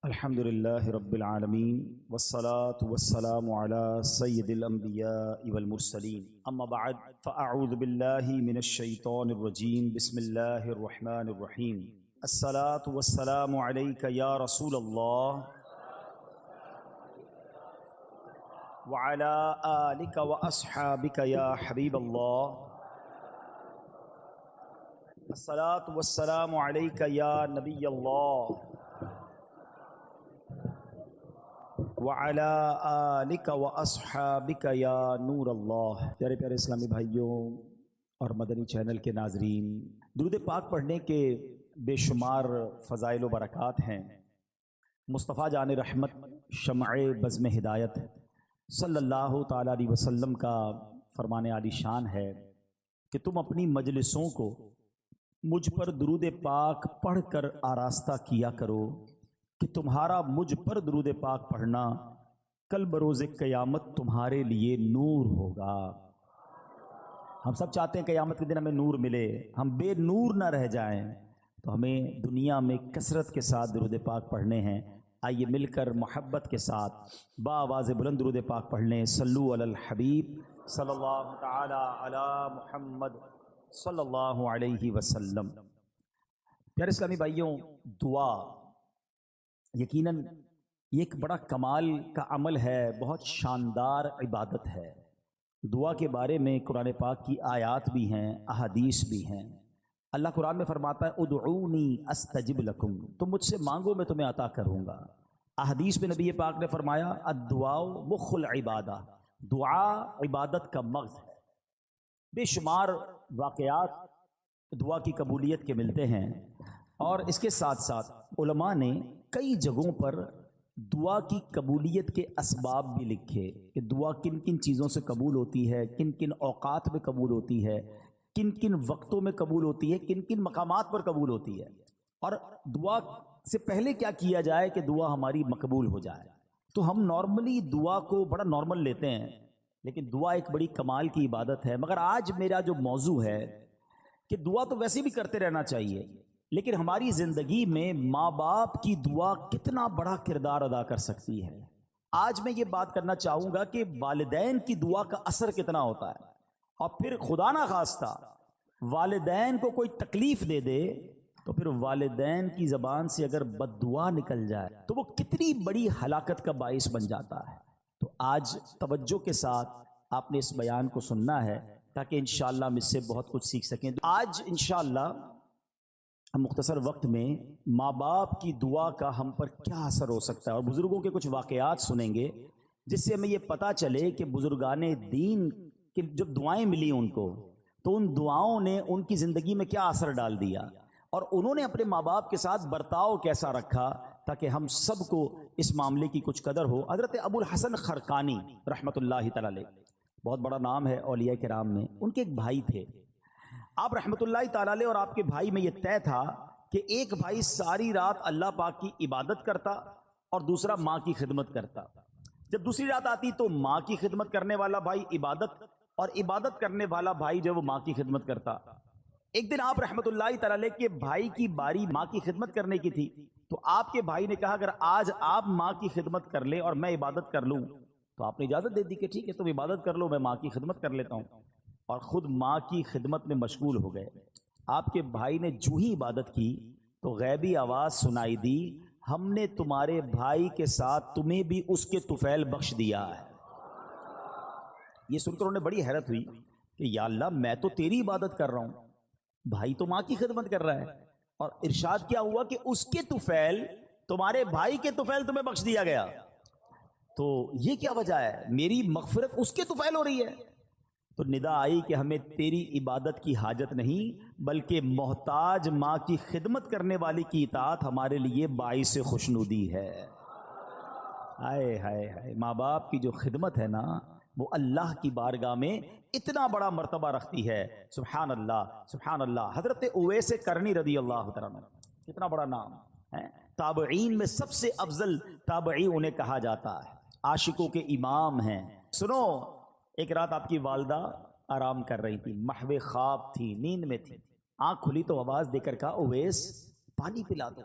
الحمد لله رب العالمين والصلاة والسلام على سيد الأنبياء والمرسلين أما بعد فأعوذ بالله من الشيطان الرجيم بسم الله الرحمن الرحيم الصلاة والسلام عليك يا رسول الله وعلى آلك وأصحابك يا حبيب الله الصلاة والسلام عليك يا نبي الله وعلى آلك وأصحابك يا نور اللہ۔ پیارے پیارے اسلامی بھائیوں اور مدنی چینل کے ناظرین، درود پاک پڑھنے کے بے شمار فضائل و برکات ہیں۔ مصطفیٰ جان رحمت شمع بزم ہدایت صلی اللہ تعالیٰ علیہ وسلم کا فرمان عالی شان ہے کہ تم اپنی مجلسوں کو مجھ پر درود پاک پڑھ کر آراستہ کیا کرو کہ تمہارا مجھ پر درود پاک پڑھنا کل بروز قیامت تمہارے لیے نور ہوگا۔ ہم سب چاہتے ہیں قیامت کے دن ہمیں نور ملے، ہم بے نور نہ رہ جائیں، تو ہمیں دنیا میں کثرت کے ساتھ درود پاک پڑھنے ہیں۔ آئیے مل کر محبت کے ساتھ بآواز بلند درود پاک پڑھ لیں۔ صلو علی الحبیب صلی اللہ تعالی علی محمد صلی اللہ علیہ وسلم۔ پیارے اسلامی بھائیوں، دعا یقیناً یہ ایک بڑا کمال کا عمل ہے، بہت شاندار عبادت ہے۔ دعا کے بارے میں قرآن پاک کی آیات بھی ہیں، احادیث بھی ہیں۔ اللہ قرآن میں فرماتا ہے ادعونی استجب لکم، تم مجھ سے مانگو میں تمہیں عطا کروں گا۔ احادیث میں نبی پاک نے فرمایا الدعاء مخ العبادہ، دعا عبادت کا مغز ہے۔ بے شمار واقعات دعا کی قبولیت کے ملتے ہیں، اور اس کے ساتھ ساتھ علماء نے کئی جگہوں پر دعا کی قبولیت کے اسباب بھی لکھے کہ دعا کن کن چیزوں سے قبول ہوتی ہے، کن کن اوقات میں قبول ہوتی ہے، کن کن وقتوں میں قبول ہوتی ہے، کن کن مقامات پر قبول ہوتی ہے، اور دعا سے پہلے کیا کیا جائے کہ دعا ہماری مقبول ہو جائے۔ تو ہم نارملی دعا کو بڑا نارمل لیتے ہیں، لیکن دعا ایک بڑی کمال کی عبادت ہے۔ مگر آج میرا جو موضوع ہے کہ دعا تو ویسے بھی کرتے رہنا چاہیے، لیکن ہماری زندگی میں ماں باپ کی دعا کتنا بڑا کردار ادا کر سکتی ہے۔ آج میں یہ بات کرنا چاہوں گا کہ والدین کی دعا کا اثر کتنا ہوتا ہے، اور پھر خدا نہ خواستہ والدین کو کوئی تکلیف دے دے تو پھر والدین کی زبان سے اگر بد دعا نکل جائے تو وہ کتنی بڑی ہلاکت کا باعث بن جاتا ہے۔ تو آج توجہ کے ساتھ آپ نے اس بیان کو سننا ہے تاکہ انشاءاللہ ہم اس سے بہت کچھ سیکھ سکیں۔ آج انشاءاللہ ہم مختصر وقت میں ماں باپ کی دعا کا ہم پر کیا اثر ہو سکتا ہے، اور بزرگوں کے کچھ واقعات سنیں گے جس سے ہمیں یہ پتہ چلے کہ بزرگان دین کی جب دعائیں ملی ان کو تو ان دعاؤں نے ان کی زندگی میں کیا اثر ڈال دیا، اور انہوں نے اپنے ماں باپ کے ساتھ برتاؤ کیسا رکھا تاکہ ہم سب کو اس معاملے کی کچھ قدر ہو۔ حضرت ابو الحسن خرقانی رحمۃ اللہ تعالی علیہ، بہت بڑا نام ہے اولیاء کرام میں، ان کے ایک بھائی تھے۔ آپ رحمۃ اللہ تعالی علیہ اور آپ کے بھائی میں یہ طے تھا کہ ایک بھائی ساری رات اللہ پاک کی عبادت کرتا اور دوسرا ماں کی خدمت کرتا۔ جب دوسری رات آتی تو ماں کی خدمت کرنے والا بھائی عبادت، اور عبادت کرنے والا بھائی جو وہ ماں کی خدمت کرتا۔ ایک دن آپ رحمۃ اللہ تعالی علیہ کے بھائی کی باری ماں کی خدمت کرنے کی تھی، تو آپ کے بھائی نے کہا اگر آج آپ ماں کی خدمت کر لیں اور میں عبادت کر لوں، تو آپ نے اجازت دے دی کہ ٹھیک ہے تم عبادت کر لو، میں ماں کی خدمت کر لیتا ہوں، اور خود ماں کی خدمت میں مشغول ہو گئے۔ آپ کے بھائی نے جو ہی عبادت کی تو غیبی آواز سنائی دی ہم نے تمہارے بھائی کے ساتھ تمہیں بھی اس کے طفیل بخش دیا ہے۔ یہ سن کر انہوں نے بڑی حیرت ہوئی کہ یا اللہ میں تو تیری عبادت کر رہا ہوں، بھائی تو ماں کی خدمت کر رہا ہے، اور ارشاد کیا ہوا کہ اس کے طفیل تمہارے بھائی کے طفیل تمہیں بخش دیا گیا، تو یہ کیا وجہ ہے، میری مغفرت اس کے طفیل ہو رہی ہے؟ تو ندا آئی کہ ہمیں تیری عبادت کی حاجت نہیں، بلکہ محتاج ماں کی خدمت کرنے والی کی اطاعت ہمارے لیے باعث خوشنودی ہے۔ ہائے ہائے ہائے، ماں باپ کی جو خدمت ہے نا وہ اللہ کی بارگاہ میں اتنا بڑا مرتبہ رکھتی ہے۔ سبحان اللہ سبحان اللہ۔ حضرت اویس کرنی رضی اللہ تعالیٰ عنہ، کتنا بڑا نام ہے، تابعین میں سب سے افضل تابعی انہیں کہا جاتا ہے، عاشقوں کے امام ہیں۔ سنو، ایک رات آپ کی والدہ آرام کر رہی تھی، محو خواب تھی، نیند میں تھی، آنکھ کھلی تو آواز دے کر کہا اویس پانی پلا دو۔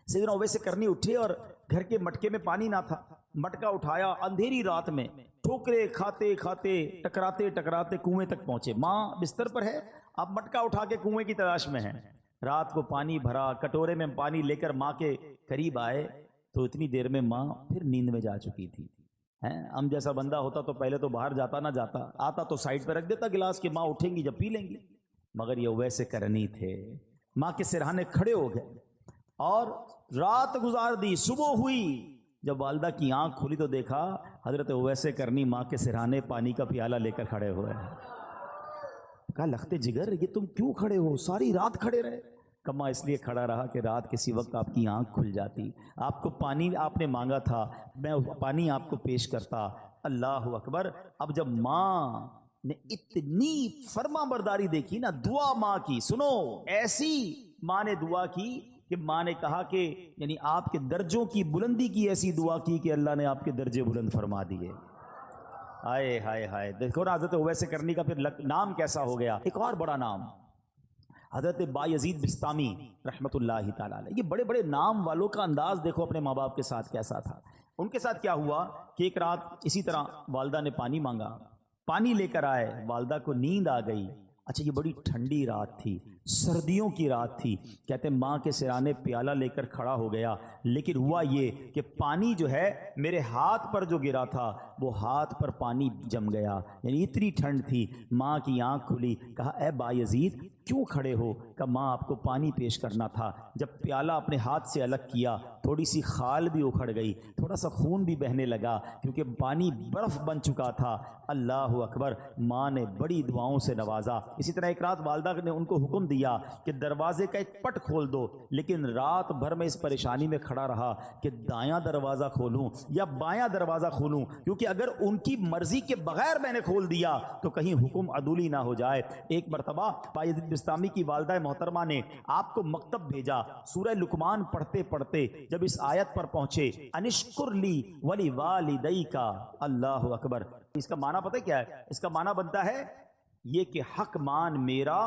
سیدنا اویس کرنی اٹھے اور گھر کے مٹکے میں پانی نہ تھا، مٹکا اٹھایا، اندھیری رات میں ٹھوکرے کھاتے کھاتے ٹکراتے ٹکراتے کنویں تک پہنچے۔ ماں بستر پر ہے، آپ مٹکا اٹھا کے کنویں کی تلاش میں ہیں۔ رات کو پانی بھرا، کٹورے میں پانی لے کر ماں کے قریب آئے تو اتنی دیر میں ماں پھر نیند میں جا چکی تھی۔ ہم جیسا بندہ ہوتا تو پہلے تو باہر جاتا نہ جاتا، آتا تو سائڈ پہ رکھ دیتا گلاس کہ ماں اٹھیں گی جب پی لیں گی، مگر یہ ویسے کرنی تھے، ماں کے سرہانے کھڑے ہو گئے اور رات گزار دی۔ صبح ہوئی، جب والدہ کی آنکھ کھلی تو دیکھا حضرت اویس کرنی ماں کے سرہانے پانی کا پیالہ لے کر کھڑے ہوئے۔ کہا لختے جگر یہ تم کیوں کھڑے ہو، ساری رات کھڑے رہے؟ کما اس لیے کھڑا رہا کہ رات کسی وقت آپ کی آنکھ کھل جاتی، آپ کو پانی آپ نے مانگا تھا، میں پانی آپ کو پیش کرتا۔ اللہ اکبر۔ اب جب ماں نے اتنی فرما برداری دیکھی نا، دعا ماں کی سنو، ایسی ماں نے دعا کی کہ ماں نے کہا کہ یعنی آپ کے درجوں کی بلندی کی ایسی دعا کی کہ اللہ نے آپ کے درجے بلند فرما دیے۔ ہائے ہائے ہائے، دیکھو نا حضرت اویس کرنی کا پھر نام کیسا ہو گیا۔ ایک اور بڑا نام حضرت بایزید بسطامی رحمۃ اللہ تعالی علیہ۔ یہ بڑے بڑے نام والوں کا انداز دیکھو اپنے ماں باپ کے ساتھ کیسا تھا۔ ان کے ساتھ کیا ہوا کہ ایک رات اسی طرح والدہ نے پانی مانگا، پانی لے کر آئے، والدہ کو نیند آ گئی۔ اچھا یہ بڑی ٹھنڈی رات تھی، سردیوں کی رات تھی، کہتے ہیں ماں کے سرانے پیالہ لے کر کھڑا ہو گیا، لیکن ہوا یہ کہ پانی جو ہے میرے ہاتھ پر جو گرا تھا وہ ہاتھ پر پانی جم گیا، یعنی اتنی ٹھنڈ تھی۔ ماں کی آنکھ کھلی، کہا اے بایزید کیوں کھڑے ہو؟ کہ ماں آپ کو پانی پیش کرنا تھا۔ جب پیالہ اپنے ہاتھ سے الگ کیا، تھوڑی سی خال بھی اکھڑ گئی، تھوڑا سا خون بھی بہنے لگا کیونکہ پانی برف بن چکا تھا۔ اللہ اکبر۔ ماں نے بڑی دعاؤں سے نوازا۔ اسی طرح ایک رات والدہ نے ان کو حکم دیا کہ دروازے کا ایک پٹ کھول دو، لیکن رات بھر میں اس پریشانی میں کھڑا رہا کہ دایاں دروازہ کھولوں یا بایاں دروازہ کھولوں، کیونکہ اگر ان کی مرضی کے بغیر میں نے کھول دیا تو کہیں حکم عدولی نہ ہو جائے۔ ایک مرتبہ بایزید بسطامی کی والدہ محترمہ نے آپ کو مکتب بھیجا، سورہ لقمان پڑھتے پڑھتے جب اس آیت پر پہنچے انشکر لی ولی والدیک، اللہ اکبر۔ اس کا معنی پتہ کیا ہے؟ اس کا معنی بنتا ہے یہ کہ حق مان میرا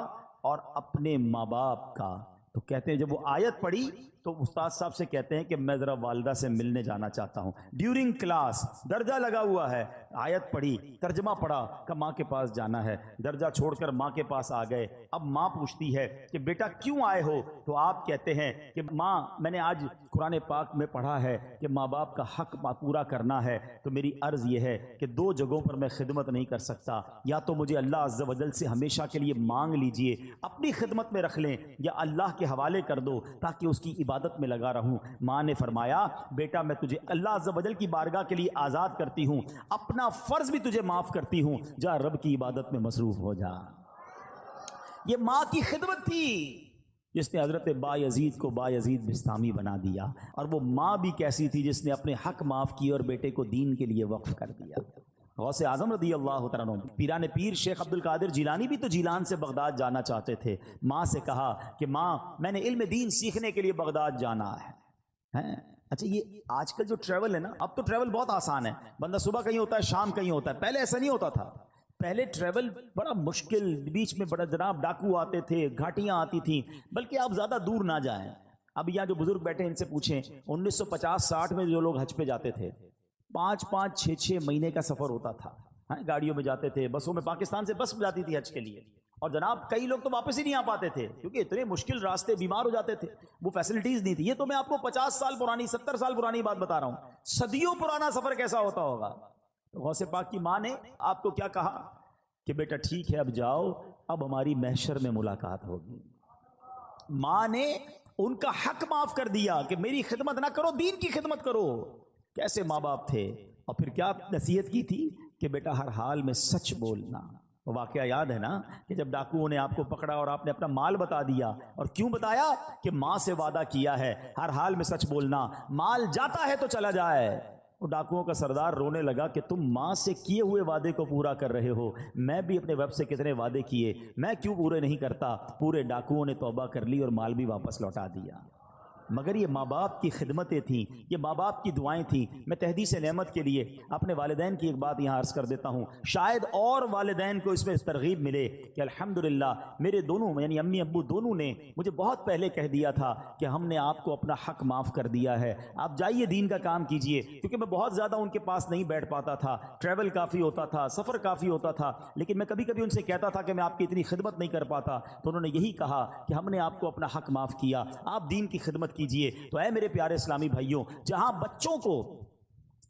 اور اپنے ماں باپ کا۔ تو کہتے ہیں جب وہ آیت پڑھی تو استاد صاحب سے کہتے ہیں کہ میں ذرا والدہ سے ملنے جانا چاہتا ہوں، ڈیورنگ کلاس درجہ لگا ہوا ہے، آیت پڑھی، ترجمہ پڑھا کہ ماں کے پاس جانا ہے، درجہ چھوڑ کر ماں کے پاس آ گئے۔ اب ماں پوچھتی ہے کہ بیٹا کیوں آئے ہو؟ تو آپ کہتے ہیں کہ ماں میں نے آج قرآن پاک میں پڑھا ہے کہ ماں باپ کا حق پورا کرنا ہے، تو میری عرض یہ ہے کہ دو جگہوں پر میں خدمت نہیں کر سکتا، یا تو مجھے اللہ عز و جل سے ہمیشہ کے لیے مانگ لیجئے، اپنی خدمت میں رکھ لیں، یا اللہ کے حوالے کر دو تاکہ اس کی عبادت میں لگا رہوں۔ ماں نے فرمایا بیٹا میں تجھے اللہ عز و جل کی بارگاہ کے لیے آزاد کرتی ہوں، اپنا فرض بھی تجھے معاف کرتی ہوں، جا رب کی عبادت میں مصروف ہو جا۔ یہ ماں کی خدمت تھی جس نے حضرت بایزید کو بایزید بسطامی بنا دیا، اور وہ ماں بھی کیسی تھی جس نے اپنے حق معاف کیے اور بیٹے کو دین کے لیے وقف کر دیا۔ غوث اعظم رضی اللہ تعالیٰ عنہ، پیران پیر شیخ عبد القادر جیلانی بھی تو جیلان سے بغداد جانا چاہتے تھے۔ ماں سے کہا کہ ماں میں نے علم دین سیکھنے کے لیے بغداد جانا ہے۔ اچھا یہ آج کل جو ٹریول ہے نا، اب تو ٹریول بہت آسان ہے، بندہ صبح کہیں ہوتا ہے شام کہیں ہوتا ہے، پہلے ایسا نہیں ہوتا تھا۔ پہلے ٹریول بڑا مشکل، بیچ میں بڑا جناب ڈاکو آتے تھے، گھاٹیاں آتی تھیں، بلکہ آپ زیادہ دور نہ جائیں۔ اب یہاں جو بزرگ بیٹھے ان سے پوچھیں 1950-60 میں جو لوگ حج پہ جاتے تھے 5-5 6-6 مہینے کا سفر ہوتا تھا، گاڑیوں میں جاتے تھے، بسوں میں، پاکستان سے بس جاتی تھی حج کے لیے، اور جناب کئی لوگ تو واپس ہی نہیں آ پاتے تھے کیونکہ اتنے مشکل راستے، بیمار ہو جاتے تھے، وہ فیسلٹیز نہیں تھی۔ یہ تو میں آپ کو 50 سال پرانی 70 سال پرانی بات بتا رہا ہوں، صدیوں پرانا سفر کیسا ہوتا ہوگا۔ غوث پاک کی ماں نے آپ کو کیا کہا کہ بیٹا ٹھیک ہے اب جاؤ، اب ہماری محشر میں ملاقات ہوگی۔ ماں نے ان کا حق معاف کر دیا کہ میری خدمت نہ کرو، دین کی خدمت کرو۔ کیسے ماں باپ تھے، اور پھر کیا نصیحت کی تھی کہ بیٹا ہر حال میں سچ بولنا۔ واقعہ یاد ہے نا کہ جب ڈاکوؤں نے آپ کو پکڑا اور آپ نے اپنا مال بتا دیا، اور کیوں بتایا کہ ماں سے وعدہ کیا ہے ہر حال میں سچ بولنا، مال جاتا ہے تو چلا جائے۔ وہ ڈاکوؤں کا سردار رونے لگا کہ تم ماں سے کیے ہوئے وعدے کو پورا کر رہے ہو، میں بھی اپنے ویب سے کتنے وعدے کیے، میں کیوں پورے نہیں کرتا؟ پورے ڈاکوؤں نے توبہ کر لی اور مال بھی واپس لوٹا دیا۔ مگر یہ ماں باپ کی خدمتیں تھیں، یہ ماں باپ کی دعائیں تھیں۔ میں تحدیث نعمت کے لیے اپنے والدین کی ایک بات یہاں عرض کر دیتا ہوں، شاید اور والدین کو اس میں ترغیب ملے کہ الحمدللہ میرے دونوں یعنی امی ابو دونوں نے مجھے بہت پہلے کہہ دیا تھا کہ ہم نے آپ کو اپنا حق معاف کر دیا ہے، آپ جائیے دین کا کام کیجئے، کیونکہ میں بہت زیادہ ان کے پاس نہیں بیٹھ پاتا تھا، ٹریول کافی ہوتا تھا، سفر کافی ہوتا تھا، لیکن میں کبھی کبھی ان سے کہتا تھا کہ میں آپ کی اتنی خدمت نہیں کر پاتا، تو انہوں نے یہی کہا کہ ہم نے آپ کو اپنا حق معاف کیا، آپ دین کی خدمت کیجئے۔ تو اے میرے پیارے اسلامی بھائیوں، جہاں بچوں کو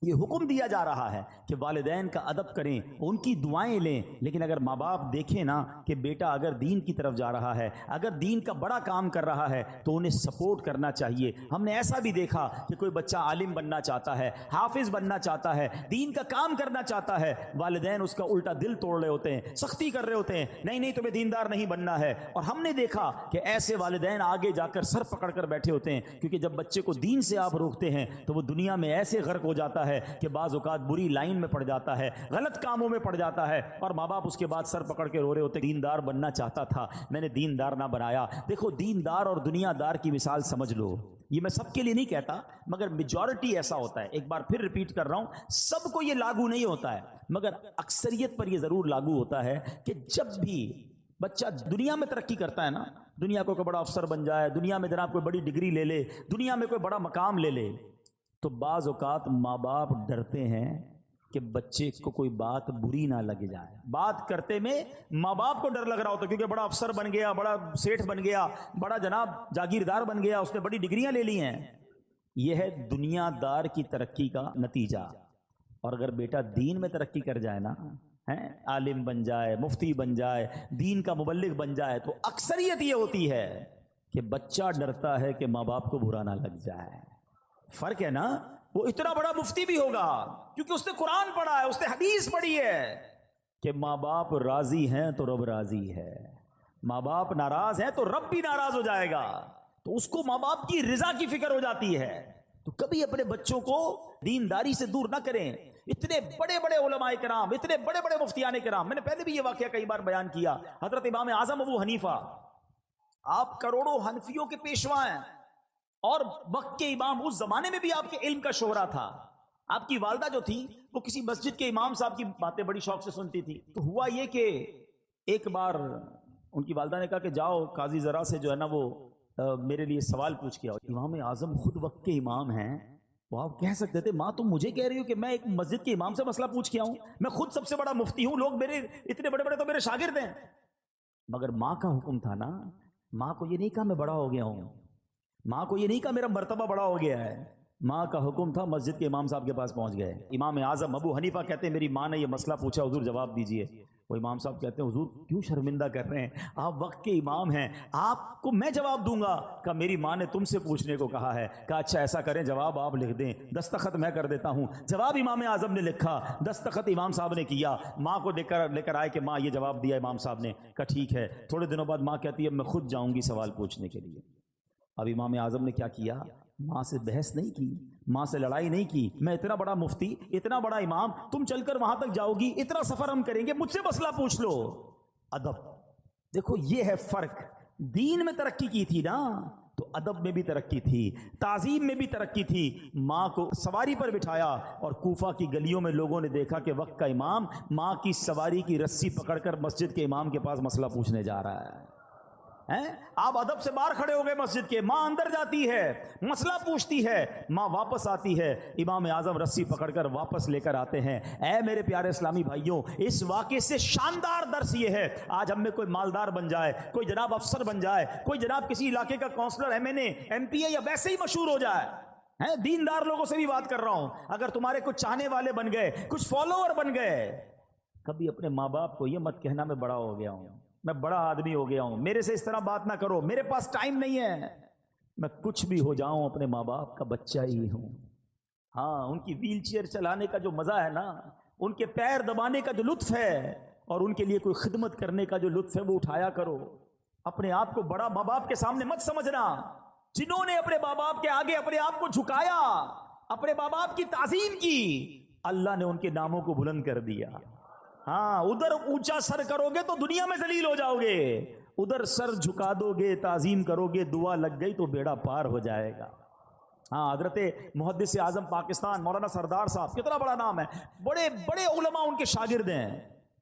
یہ حکم دیا جا رہا ہے کہ والدین کا ادب کریں، ان کی دعائیں لیں، لیکن اگر ماں باپ دیکھیں نا کہ بیٹا اگر دین کی طرف جا رہا ہے، اگر دین کا بڑا کام کر رہا ہے تو انہیں سپورٹ کرنا چاہیے۔ ہم نے ایسا بھی دیکھا کہ کوئی بچہ عالم بننا چاہتا ہے، حافظ بننا چاہتا ہے، دین کا کام کرنا چاہتا ہے، والدین اس کا الٹا دل توڑ رہے ہوتے ہیں، سختی کر رہے ہوتے ہیں، نہیں نہیں تمہیں دیندار نہیں بننا ہے۔ اور ہم نے دیکھا کہ ایسے والدین آگے جا کر سر پکڑ کر بیٹھے ہوتے ہیں، کیونکہ جب بچے کو دین سے آپ روکتے ہیں تو وہ دنیا میں ایسے غرق ہو جاتا ہے کہ بعض اوقات بری لائن میں پڑ جاتا ہے، غلط کاموں میں پڑ جاتا ہے، اور ماں باپ اس کے بعد سر پکڑ کے رو رہے ہوتے، دیندار بننا چاہتا تھا، میں نے دیندار نہ بنایا۔ دیکھو دیندار اور دنیا دار کی مثال سمجھ لو، یہ میں سب کے لیے نہیں کہتا مگر میجورٹی ایسا ہوتا ہے، ایک بار پھر ریپیٹ کر رہا ہوں، سب کو یہ لاگو نہیں ہوتا ہے مگر اکثریت پر یہ ضرور لاگو ہوتا ہے کہ جب بھی بچہ دنیا میں ترقی کرتا ہے نا، دنیا کو کوئی بڑا افسر بن جائے، دنیا میں جناب کوئی بڑی ڈگری لے لے، دنیا میں کوئی بڑا مقام لے لے، تو بعض اوقات ماں باپ ڈرتے ہیں کہ بچے کو کوئی بات بری نہ لگ جائے۔ بات کرتے میں ماں باپ کو ڈر لگ رہا ہوتا ہے، کیونکہ بڑا افسر بن گیا، بڑا سیٹھ بن گیا، بڑا جناب جاگیردار بن گیا، اس نے بڑی ڈگریاں لے لی ہیں۔ یہ ہے دنیا دار کی ترقی کا نتیجہ۔ اور اگر بیٹا دین میں ترقی کر جائے نا، عالم بن جائے، مفتی بن جائے، دین کا مبلغ بن جائے، تو اکثریت یہ ہوتی ہے کہ بچہ ڈرتا ہے کہ ماں باپ کو برا نہ لگ جائے۔ فرق ہے نا، وہ اتنا بڑا مفتی بھی ہوگا کیونکہ اس نے قرآن پڑھا ہے، اس نے حدیث پڑھی ہے کہ ماں باپ راضی ہیں تو رب راضی ہے، ماں باپ ناراض ہیں تو رب بھی ناراض ہو جائے گا، تو اس کو ماں باپ کی رضا کی فکر ہو جاتی ہے۔ تو کبھی اپنے بچوں کو دینداری سے دور نہ کریں۔ اتنے بڑے بڑے علماء کرام، اتنے بڑے بڑے مفتیان کرام، میں نے پہلے بھی یہ واقعہ کئی بار بیان کیا، حضرت امام اعظم ابو حنیفہ، آپ کروڑوں حنفیوں کے پیشوا ہیں اور وقت کے امام، اس زمانے میں بھی آپ کے علم کا شہرا تھا۔ آپ کی والدہ جو تھی وہ کسی مسجد کے امام صاحب کی باتیں بڑی شوق سے سنتی تھی، تو ہوا یہ کہ ایک بار ان کی والدہ نے کہا کہ جاؤ قاضی ذرا سے جو ہے نا وہ میرے لیے سوال پوچھ کے آؤ۔ امام اعظم خود وقت کے امام ہیں، وہ آپ کہہ سکتے تھے ماں تم مجھے کہہ رہی ہو کہ میں ایک مسجد کے امام سے مسئلہ پوچھ کے آؤں، میں خود سب سے بڑا مفتی ہوں، لوگ میرے اتنے بڑے بڑے تو میرے شاگرد ہیں۔ مگر ماں کا حکم تھا نا، ماں کو یہ نہیں کہا میں بڑا ہو گیا ہوں، ماں کو یہ نہیں کہا میرا مرتبہ بڑا ہو گیا ہے، ماں کا حکم تھا مسجد کے امام صاحب کے پاس پہنچ گئے۔ امام اعظم ابو حنیفہ کہتے ہیں میری ماں نے یہ مسئلہ پوچھا، حضور جواب دیجئے۔ وہ امام صاحب کہتے ہیں حضور کیوں شرمندہ کر رہے ہیں، آپ وقت کے امام ہیں، آپ کو میں جواب دوں گا۔ کہا میری ماں نے تم سے پوچھنے کو کہا ہے۔ کہا اچھا ایسا کریں جواب آپ لکھ دیں، دستخط میں کر دیتا ہوں۔ جواب امام اعظم نے لکھا، دستخط امام صاحب نے کیا، ماں کو لے کر آئے کہ ماں یہ جواب دیا امام صاحب نے۔ کہا ٹھیک ہے۔ تھوڑے دنوں بعد ماں کہتی ہے اب میں خود جاؤں گی سوال پوچھنے کے لیے۔ اب امام اعظم نے کیا کیا، ماں سے بحث نہیں کی، ماں سے لڑائی نہیں کی، میں اتنا بڑا مفتی، اتنا بڑا امام، تم چل کر وہاں تک جاؤ گی، اتنا سفر ہم کریں گے، مجھ سے مسئلہ پوچھ لو۔ ادب، دیکھو یہ ہے فرق۔ دین میں ترقی کی تھی نا تو ادب میں بھی ترقی تھی، تعظیم میں بھی ترقی تھی۔ ماں کو سواری پر بٹھایا اور کوفہ کی گلیوں میں لوگوں نے دیکھا کہ وقت کا امام ماں کی سواری کی رسی پکڑ کر مسجد کے امام کے پاس مسئلہ پوچھنے جا رہا ہے۔ آپ ادب سے باہر کھڑے ہو گئے مسجد کے، ماں اندر جاتی ہے، مسئلہ پوچھتی ہے، ماں واپس آتی ہے، امام اعظم رسی پکڑ کر واپس لے کر آتے ہیں۔ اے میرے پیارے اسلامی بھائیوں، اس واقعے سے شاندار درس یہ ہے، آج ہم میں کوئی مالدار بن جائے، کوئی جناب افسر بن جائے، کوئی جناب کسی علاقے کا کونسلر، ایم پی اے یا ویسے ہی مشہور ہو جائے، دیندار لوگوں سے بھی بات کر رہا ہوں، اگر تمہارے کچھ چاہنے والے بن گئے، کچھ فالوور بن گئے، کبھی اپنے ماں باپ کو یہ مت کہنا میں بڑا ہو گیا ہوں، میں بڑا آدمی ہو گیا ہوں، میرے سے اس طرح بات نہ کرو، میرے پاس ٹائم نہیں ہے۔ میں کچھ بھی ہو جاؤں اپنے ماں باپ کا بچہ ہی ہوں۔ ہاں، ان کی ویل چیئر چلانے کا جو مزہ ہے نا، ان کے پیر دبانے کا جو لطف ہے اور ان کے لیے کوئی خدمت کرنے کا جو لطف ہے وہ اٹھایا کرو۔ اپنے آپ کو بڑا ماں باپ کے سامنے مت سمجھنا۔ جنہوں نے اپنے ماں باپ کے آگے اپنے آپ کو جھکایا، اپنے ماں باپ کی تعظیم کی، اللہ نے ان کے ناموں کو بلند کر دیا۔ ہاں، ادھر اونچا سر کرو گے تو دنیا میں ذلیل ہو جاؤ گے، ادھر سر جھکا دو گے تعظیم کرو گے دعا لگ گئی تو بیڑا پار ہو جائے گا. ہاں حضرت محدث اعظم پاکستان مولانا سردار صاحب کتنا بڑا نام ہے, بڑے بڑے علماء ان کے شاگرد ہیں.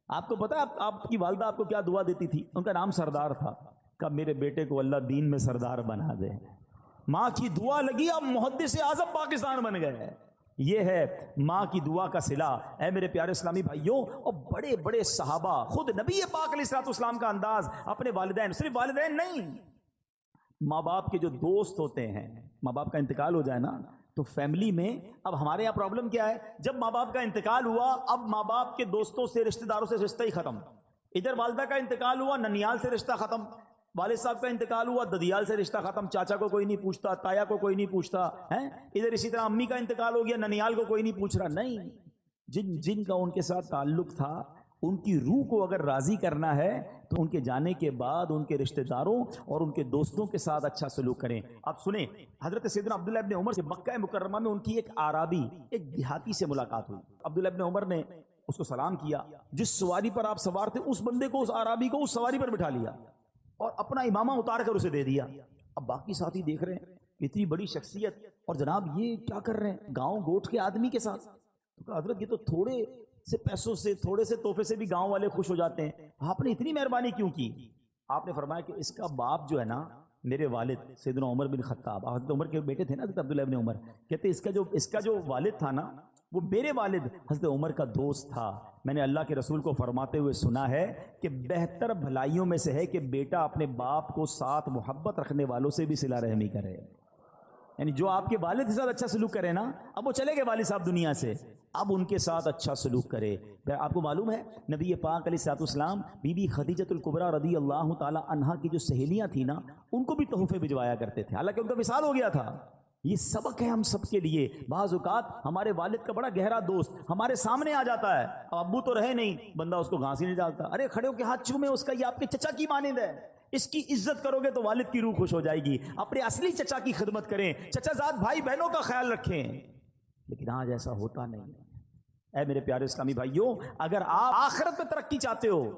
آپ کو پتا ہے آپ کی والدہ آپ کو کیا دعا دیتی تھی؟ ان کا نام سردار تھا. کہ میرے بیٹے کو اللہ دین میں سردار بنا دے. ماں کی دعا لگی اب محدث اعظم پاکستان بن گئے. یہ ہے ماں کی دعا کا صلہ. اے میرے پیارے اسلامی بھائیوں, اور بڑے بڑے صحابہ, خود نبی پاک علیہ الصلوۃ والسلام کا انداز اپنے والدین, صرف والدین نہیں, ماں باپ کے جو دوست ہوتے ہیں, ماں باپ کا انتقال ہو جائے نا تو فیملی میں, اب ہمارے یہاں پرابلم کیا ہے, جب ماں باپ کا انتقال ہوا اب ماں باپ کے دوستوں سے رشتہ داروں سے رشتہ ہی ختم. ادھر والدہ کا انتقال ہوا ننیال سے رشتہ ختم, والد صاحب کا انتقال ہوا ددیال سے رشتہ ختم, چاچا کو کوئی نہیں پوچھتا, تایا کو کوئی نہیں پوچھتا ہے. ادھر اسی طرح امی کا انتقال ہو گیا, ننیال کو کوئی نہیں پوچھ رہا. نہیں, جن کا ان کے ساتھ تعلق تھا ان کی روح کو اگر راضی کرنا ہے تو ان کے جانے کے بعد ان کے رشتہ داروں اور ان کے دوستوں کے ساتھ اچھا سلوک کریں. آپ سنیں, حضرت سیدنا عبداللہ ابن عمر سے مکہ مکرمہ میں ان کی ایک اعرابی, ایک دیہاتی سے ملاقات ہوئی. عبداللہ ابن عمر نے اس کو سلام کیا. جس سواری پر آپ سوار تھے اس بندے کو, اس اعرابی کو اس سواری پر بٹھا لیا اور اپنا امامہ اتار کر اسے دے دیا. اب باقی ساتھی دیکھ رہے ہیں اتنی بڑی شخصیت, اور جناب یہ کیا کر رہے ہیں گاؤں گوٹھ کے آدمی کے ساتھ. تو کہا حضرت یہ تو تھوڑے سے پیسوں سے, تھوڑے سے تحفے سے بھی گاؤں والے خوش ہو جاتے ہیں, آپ نے اتنی مہربانی کیوں کی؟ آپ نے فرمایا کہ اس کا باپ جو ہے نا میرے والد سیدنا عمر بن خطاب, حضرت عمر کے بیٹے تھے نا حضرت عبداللہ بن عمر, کہتے اس کا جو والد تھا نا وہ میرے والد حضرت عمر کا دوست تھا. میں نے اللہ کے رسول کو فرماتے ہوئے سنا ہے کہ بہتر بھلائیوں میں سے ہے کہ بیٹا اپنے باپ کو ساتھ محبت رکھنے والوں سے بھی صلہ رحمی کرے. یعنی جو آپ کے والد کے ساتھ اچھا سلوک کرے نا, اب وہ چلے گئے والد صاحب دنیا سے, اب ان کے ساتھ اچھا سلوک کرے. آپ کو معلوم ہے نبی پاک علیہ الصلوۃ والسلام بی بی خدیجۃ الکبریٰ رضی اللہ تعالی عنہا کی جو سہیلیاں تھیں نا ان کو بھی تحفے بھجوایا کرتے تھے, حالانکہ ان کا وصال ہو گیا تھا. یہ سبق ہے ہم سب کے لیے. بعض اوقات ہمارے والد کا بڑا گہرا دوست ہمارے سامنے آ جاتا ہے, ابو تو رہے نہیں, بندہ اس کو گھاس ہی نہیں ڈالتا, ارے کھڑے ہو کے ہاتھ چومے اس کا, یہ آپ کے چچا کی مانند ہے, اس کی عزت کرو گے تو والد کی روح خوش ہو جائے گی. اپنے اصلی چچا کی خدمت کریں, چچا زاد بھائی بہنوں کا خیال رکھیں. لیکن آج ایسا ہوتا نہیں. اے میرے پیارے اسلامی بھائیوں, اگر آپ آخرت میں ترقی چاہتے ہو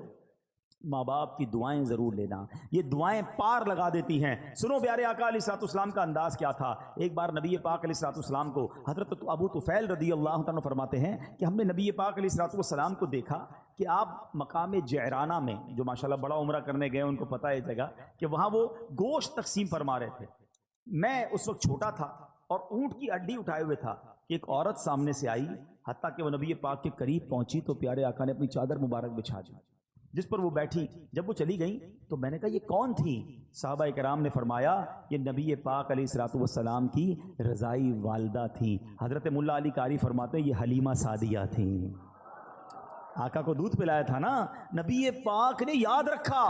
ماں باپ کی دعائیں ضرور لینا, یہ دعائیں پار لگا دیتی ہیں. سنو پیارے آقا علیہ الصلوۃ والسلام کا انداز کیا تھا. ایک بار نبی پاک علیہ الصلوۃ والسلام کو حضرت ابو طفیل رضی اللہ تعالیٰ فرماتے ہیں کہ ہم نے نبی پاک علیہ الصلوۃ والسلام کو دیکھا کہ آپ مقام جعرانہ میں, جو ماشاءاللہ بڑا عمرہ کرنے گئے ان کو پتہ ہے جگہ, کہ وہاں وہ گوشت تقسیم فرما رہے تھے. میں اس وقت چھوٹا تھا اور اونٹ کی ہڈی اٹھائے ہوئے تھا کہ ایک عورت سامنے سے آئی, حتیٰ کہ وہ نبی پاک کے قریب پہنچی تو پیارے آقا نے اپنی چادر مبارک بچھا دی, جس پر وہ بیٹھی. جب وہ چلی گئیں تو میں نے کہا یہ کون تھی؟ صحابہ کرام نے فرمایا یہ نبی پاک علیہ الصلوۃ والسلام کی رضائی والدہ تھیں. حضرت ملا علی قاری فرماتے ہیں یہ حلیمہ سعدیہ تھیں. آقا کو دودھ پلایا تھا نا, نبی پاک نے یاد رکھا,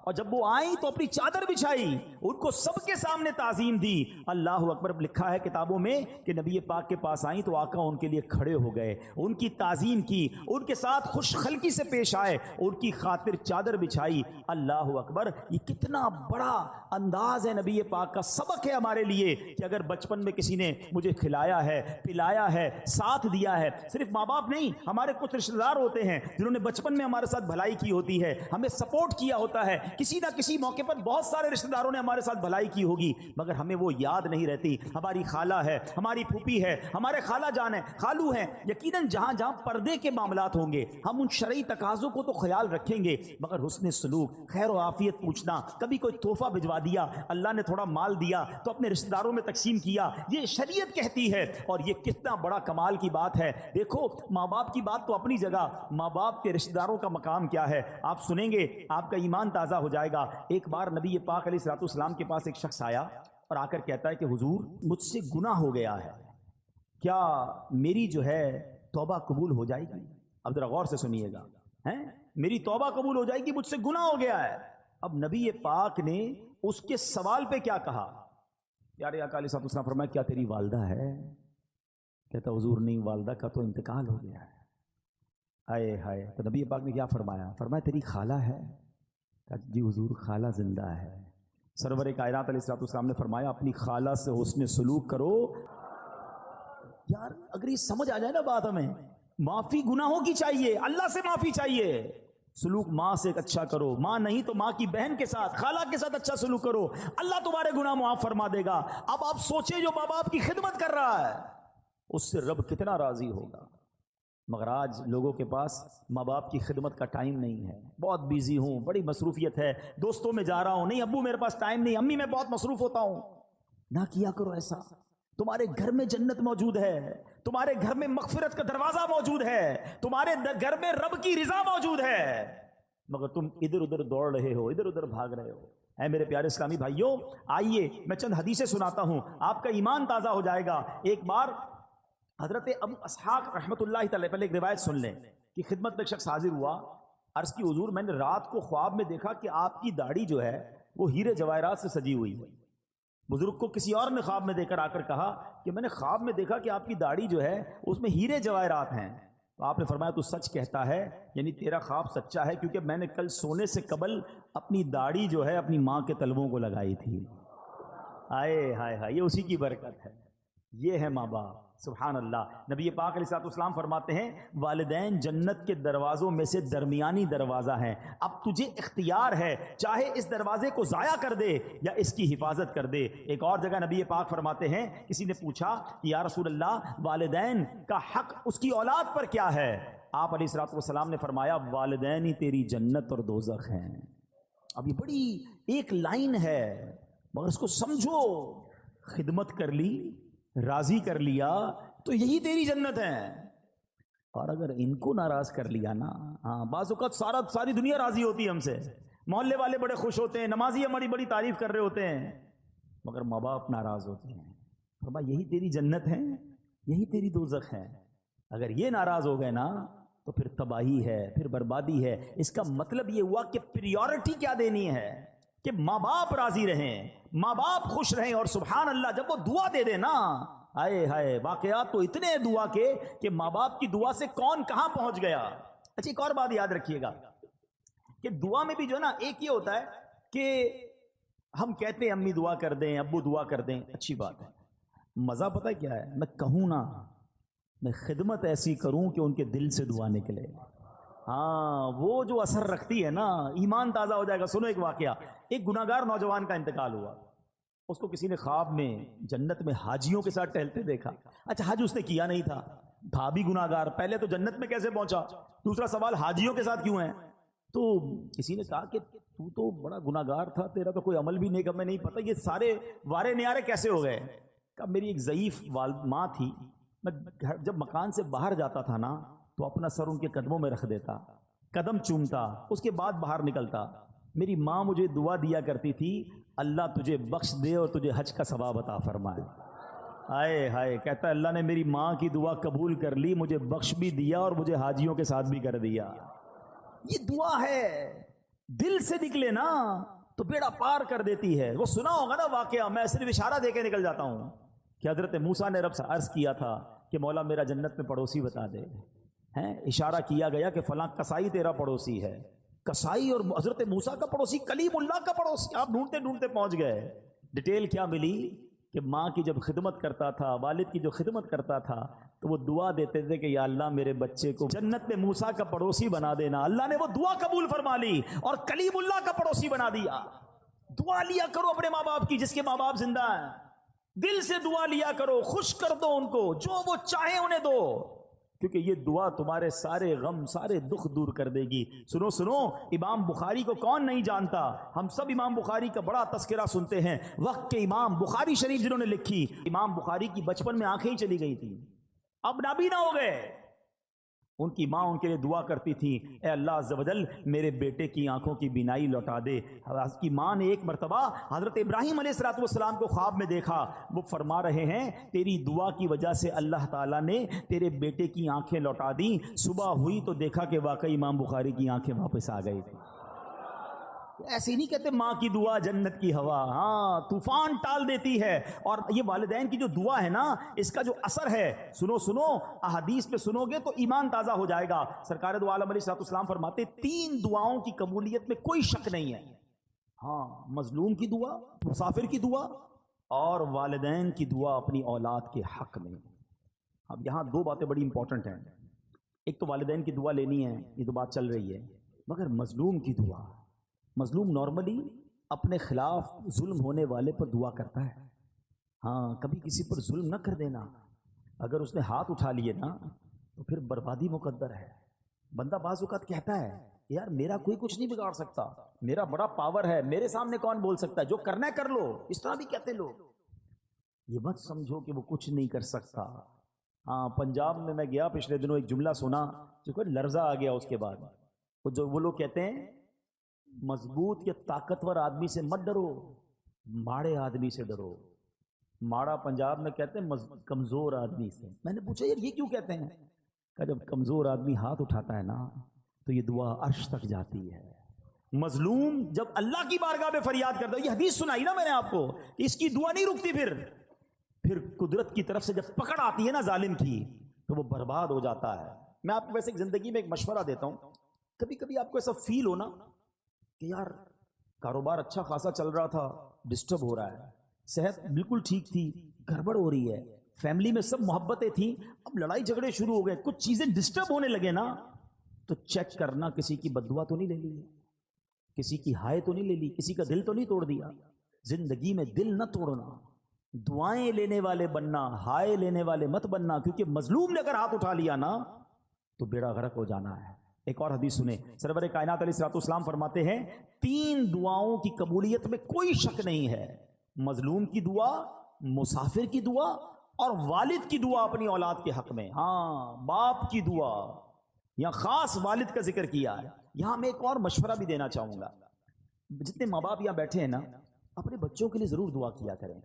اور جب وہ آئیں تو اپنی چادر بچھائی, ان کو سب کے سامنے تعظیم دی. اللہ اکبر. لکھا ہے کتابوں میں کہ نبی پاک کے پاس آئیں تو آقا ان کے لیے کھڑے ہو گئے, ان کی تعظیم کی, ان کے ساتھ خوش خلقی سے پیش آئے, ان کی خاطر چادر بچھائی. اللہ اکبر. یہ کتنا بڑا انداز ہے نبی پاک کا. سبق ہے ہمارے لیے کہ اگر بچپن میں کسی نے مجھے کھلایا ہے, پلایا ہے, ساتھ دیا ہے, صرف ماں باپ نہیں, ہمارے کچھ رشتہ دار ہوتے ہیں جنہوں نے بچپن میں ہمارے ساتھ بھلائی کی ہوتی ہے, ہمیں سپورٹ کیا ہوتا ہے, کسی نہ کسی موقع پر بہت سارے رشتہ داروں نے ہمارے ساتھ بھلائی کی ہوگی مگر ہمیں وہ یاد نہیں رہتی. ہماری خالہ ہے, ہماری پھوپھی ہے, ہمارے خالہ جان ہے, خالو ہیں, یقیناً جہاں جہاں پردے کے معاملات ہوں گے ہم ان شرعی تقاضوں کو تو خیال رکھیں گے, مگر حسن سلوک, خیر و عافیت پوچھنا, کبھی کوئی تحفہ بھجوا دیا, اللہ نے تھوڑا مال دیا تو اپنے رشتہ داروں میں تقسیم کیا, یہ شریعت کہتی ہے. اور یہ کتنا بڑا کمال کی بات ہے. دیکھو ماں باپ کی بات تو اپنی جگہ, ماں باپ کے رشتہ داروں کا مقام کیا ہے آپ سنیں گے, آپ کا ایمان تازہ ہو جائے گا. ایک بار نبی پاک علیہ الصلوۃ والسلام کے پاس ایک شخص آیا اور آ کر کہتا ہے کہ حضور مجھ سے گناہ ہو گیا ہے, کیا میری جو ہے توبہ قبول ہو جائے گی؟ اب ذرا غور سے سنیے گا, میری توبہ قبول ہو جائے گی, مجھ سے گناہ ہو گیا ہے. اب نبی پاک نے اس کے سوال پہ کیا کہا؟ پیارے آقا علیہ الصلوۃ والسلام فرمایا کیا تیری والدہ ہے؟ کہتا حضور نہیں, والدہ کا تو انتقال ہو گیا ہے. ہائے ہائے. تو نبی پاک نے کیا فرمایا؟ فرمایا تیری خالہ ہے؟ جی حضور خالہ زندہ ہے. سرور کائنات علیہ الصلوۃ والسلام نے فرمایا اپنی خالہ سے حسن سلوک کرو. یار اگر یہ سمجھ آ جائے نا بات, ہمیں معافی گناہوں کی چاہیے, اللہ سے معافی چاہیے. سلوک ماں سے اچھا کرو، ماں نہیں تو ماں کی بہن کے ساتھ، خالہ کے ساتھ اچھا سلوک کرو، اللہ تمہارے گناہ معاف فرما دے گا۔ اب آپ سوچیں جو ماں باپ کی خدمت کر رہا ہے اس سے رب کتنا راضی ہوگا۔ مگر آج لوگوں کے پاس ماں باپ کی خدمت کا ٹائم نہیں ہے، بہت بیزی ہوں، بڑی مصروفیت ہے، دوستوں میں جا رہا ہوں، نہیں ابو میرے پاس ٹائم نہیں، امی میں بہت مصروف ہوتا ہوں۔ نہ کیا کرو ایسا، تمہارے گھر میں جنت موجود ہے، تمہارے گھر میں مغفرت کا دروازہ موجود ہے، تمہارے گھر میں رب کی رضا موجود ہے، مگر تم ادھر ادھر دوڑ رہے ہو، ادھر ادھر بھاگ رہے ہو۔ اے میرے پیارے اسلامی بھائیوں، آئیے میں چند حدیثیں سناتا ہوں، آپ کا ایمان تازہ ہو جائے گا۔ ایک بار حضرت ابو اسحاق رحمۃ اللہ تعالی، پہلے ایک روایت سن لیں کہ خدمت میں ایک شخص حاضر ہوا، عرض کی حضور میں نے رات کو خواب میں دیکھا کہ آپ کی داڑھی جو ہے وہ ہیرے جواہرات سے سجی ہوئی ہے۔ بزرگ کو کسی اور نے خواب میں دے کر آ کر کہا کہ میں نے خواب میں دیکھا کہ آپ کی داڑھی جو ہے اس میں ہیرے جواہرات ہیں۔ تو آپ نے فرمایا تو سچ کہتا ہے، یعنی تیرا خواب سچا ہے، کیونکہ میں نے کل سونے سے قبل اپنی داڑھی جو ہے اپنی ماں کے تلووں کو لگائی تھی۔ آئے ہائے ہائے، یہ اسی کی برکت ہے، یہ ہے ماں باپ۔ سبحان اللہ۔ نبی پاک علیہ الصلوۃ والسلام فرماتے ہیں والدین جنت کے دروازوں میں سے درمیانی دروازہ ہیں، اب تجھے اختیار ہے چاہے اس دروازے کو ضائع کر دے یا اس کی حفاظت کر دے۔ ایک اور جگہ نبی پاک فرماتے ہیں، کسی نے پوچھا کہ یا رسول اللہ والدین کا حق اس کی اولاد پر کیا ہے؟ آپ علیہ الصلوۃ والسلام نے فرمایا والدین ہی تیری جنت اور دوزخ ہیں۔ اب یہ بڑی ایک لائن ہے، مگر اس کو سمجھو، خدمت کر لی، راضی کر لیا تو یہی تیری جنت ہے، اور اگر ان کو ناراض کر لیا نا، ہاں بعض اوقات ساری دنیا راضی ہوتی ہے ہم سے، محلے والے بڑے خوش ہوتے ہیں، نمازی ہماری بڑی تعریف کر رہے ہوتے ہیں، مگر ماں باپ ناراض ہوتے ہیں۔ فرمایا یہی تیری جنت ہے، یہی تیری دوزخ ہے۔ اگر یہ ناراض ہو گئے نا تو پھر تباہی ہے، پھر بربادی ہے۔ اس کا مطلب یہ ہوا کہ پریورٹی کیا دینی ہے کہ ماں باپ راضی رہیں، ماں باپ خوش رہیں، اور سبحان اللہ جب وہ دعا دے دے نا، آئے ہائے، واقعات تو اتنے دعا کے کہ ماں باپ کی دعا سے کون کہاں پہنچ گیا۔ اچھا ایک اور بات یاد رکھیے گا کہ دعا میں بھی جو ہے نا، ایک یہ ہوتا ہے کہ ہم کہتے ہیں امی دعا کر دیں، ابو دعا کر دیں، اچھی بات ہے، مزہ پتہ کیا ہے، میں کہوں نا، میں خدمت ایسی کروں کہ ان کے دل سے دعا نکلے، ہاں وہ جو اثر رکھتی ہے نا، ایمان تازہ ہو جائے گا۔ سنو ایک واقعہ، ایک گناہ گار نوجوان کا انتقال ہوا، اس کو کسی نے خواب میں جنت میں حاجیوں کے ساتھ ٹہلتے دیکھا۔ اچھا حج اس نے کیا نہیں تھا بھی گناہ گار، پہلے تو جنت میں کیسے پہنچا؟ دوسرا سوال حاجیوں کے ساتھ کیوں ہے؟ تو کسی نے کہا کہ تو تو بڑا گناہ گار تھا، تیرا تو کوئی عمل بھی نہیں، میں نہیں پتہ یہ سارے وارے نیارے کیسے ہو گئے؟ کہا میری ایک ضعیف ماں تھی، میں جب مکان سے باہر جاتا تھا نا تو اپنا سر ان کے قدموں میں رکھ دیتا، قدم چومتا، اس کے بعد باہر نکلتا۔ میری ماں مجھے دعا دیا کرتی تھی اللہ تجھے بخش دے اور تجھے حج کا ثواب عطا فرمائے۔ آئے ہائے، کہتا ہے اللہ نے میری ماں کی دعا قبول کر لی، مجھے بخش بھی دیا اور مجھے حاجیوں کے ساتھ بھی کر دیا۔ یہ دعا ہے، دل سے نکلے نا تو بیڑا پار کر دیتی ہے۔ وہ سنا ہوگا نا واقعہ، میں صرف اشارہ دے کے نکل جاتا ہوں کہ حضرت موسیٰ نے رب سے عرض کیا تھا کہ مولا میرا جنت میں پڑوسی بتا دے، ہیں اشارہ کیا گیا کہ فلاں کسائی تیرا پڑوسی ہے، کسائی اور حضرت موسیٰ کا پڑوسی کلیم اللہ کا پڑوسی، آپ ڈھونڈتے ڈھونڈتے پہنچ گئے۔ ڈیٹیل کیا ملی کہ ماں کی جب خدمت کرتا تھا، والد کی جو خدمت کرتا تھا تو وہ دعا دیتے تھے کہ یا اللہ میرے بچے کو جنت میں موسیٰ کا پڑوسی بنا دینا۔ اللہ نے وہ دعا قبول فرما لی اور کلیم اللہ کا پڑوسی بنا دیا۔ دعا لیا کرو اپنے ماں باپ کی، جس کے ماں باپ زندہ ہیں، دل سے دعا لیا کرو، خوش کر دو ان کو، جو وہ چاہیں انہیں دو، کیونکہ یہ دعا تمہارے سارے غم سارے دکھ دور کر دے گی۔ سنو سنو، امام بخاری کو کون نہیں جانتا؟ ہم سب امام بخاری کا بڑا تذکرہ سنتے ہیں۔ وقت کے امام بخاری شریف جنہوں نے لکھی، امام بخاری کی بچپن میں آنکھیں ہی چلی گئی تھی، اب نابینا ہو گئے۔ ان کی ماں ان کے لیے دعا کرتی تھی اے اللہ عز و جل میرے بیٹے کی آنکھوں کی بینائی لوٹا دے۔ اس کی ماں نے ایک مرتبہ حضرت ابراہیم علیہ السلام کو خواب میں دیکھا، وہ فرما رہے ہیں تیری دعا کی وجہ سے اللہ تعالیٰ نے تیرے بیٹے کی آنکھیں لوٹا دی۔ صبح ہوئی تو دیکھا کہ واقعی امام بخاری کی آنکھیں واپس آ گئی تھی۔ ایسے نہیں کہتے ماں کی دعا جنت کی ہوا، ہاں طوفان ٹال دیتی ہے۔ اور یہ والدین کی جو دعا ہے نا، اس کا جو اثر ہے، سنو سنو احادیث پہ سنو گے تو ایمان تازہ ہو جائے گا۔ سرکار دو عالم علیہ السلام فرماتے 3 دعاؤں کی قبولیت میں کوئی شک نہیں ہے، ہاں مظلوم کی دعا، مسافر کی دعا اور والدین کی دعا اپنی اولاد کے حق میں۔ اب یہاں 2 باتیں بڑی امپورٹنٹ ہیں، ایک تو والدین کی دعا لینی ہے، یہ تو بات چل رہی ہے، مگر مظلوم کی دعا، مظلوم نارملی اپنے خلاف ظلم ہونے والے پر دعا کرتا ہے. ہاں کبھی کسی پر ظلم نہ کر دینا. اگر اس نے ہاتھ اٹھا لیے نا تو پھر بربادی مقدر ہے. بندہ بعض اوقات کہتا ہے یار میرا کوئی کچھ نہیں بگاڑ سکتا، میرا بڑا پاور ہے، میرے سامنے کون بول سکتا ہے، جو کرنا ہے کر لو. اس طرح بھی کہتے لوگ. یہ مت سمجھو کہ وہ کچھ نہیں کر سکتا. ہاں پنجاب میں گیا پچھلے دنوں، ایک جملہ سنا جو کوئی لرزہ آ گیا. اس کے بعد وہ لوگ کہتے ہیں مضبوط یا طاقتور آدمی سے مت ڈرو، ماڑے آدمی سے ڈرو. ماڑا پنجاب میں کہتے ہیں کمزور آدمی سے. میں نے پوچھا یار یہ کیوں کہتے ہیں؟ کہ جب کمزور آدمی ہاتھ اٹھاتا ہے نا تو یہ دعا عرش تک جاتی ہے. مظلوم جب اللہ کی بارگاہ میں فریاد کرتا ہے، یہ حدیث سنائی نا میں نے آپ کو، کہ اس کی دعا نہیں رکتی. پھر قدرت کی طرف سے جب پکڑ آتی ہے نا ظالم کی تو وہ برباد ہو جاتا ہے. میں آپ کو ویسے زندگی میں ایک مشورہ دیتا ہوں. کبھی کبھی آپ کو ایسا فیل ہونا کہ یار کاروبار اچھا خاصا چل رہا تھا، ڈسٹرب ہو رہا ہے، صحت بالکل ٹھیک تھی، گڑبڑ ہو رہی ہے، فیملی میں سب محبتیں تھیں، اب لڑائی جھگڑے شروع ہو گئے، کچھ چیزیں ڈسٹرب ہونے لگے نا تو چیک کرنا کسی کی بد دعا تو نہیں لے لی، کسی کی ہائے تو نہیں لے لی، کسی کا دل تو نہیں توڑ دیا. زندگی میں دل نہ توڑنا، دعائیں لینے والے بننا، ہائے لینے والے مت بننا. کیونکہ مظلوم نے اگر ہاتھ اٹھا لیا نا تو بیڑا غرق ہو جانا ہے. ایک اور حدیث سنیں، سرور کائنات علیہ الصلوۃ والسلام فرماتے ہیں 3 دعاؤں کی قبولیت میں کوئی شک نہیں ہے: مظلوم کی دعا، مسافر کی دعا، اور والد کی دعا اپنی اولاد کے حق میں. ہاں باپ کی دعا، یہاں خاص والد کا ذکر کیا ہے. یہاں میں ایک اور مشورہ بھی دینا چاہوں گا. جتنے ماں باپ یہاں بیٹھے ہیں نا اپنے بچوں کے لیے ضرور دعا کیا کریں.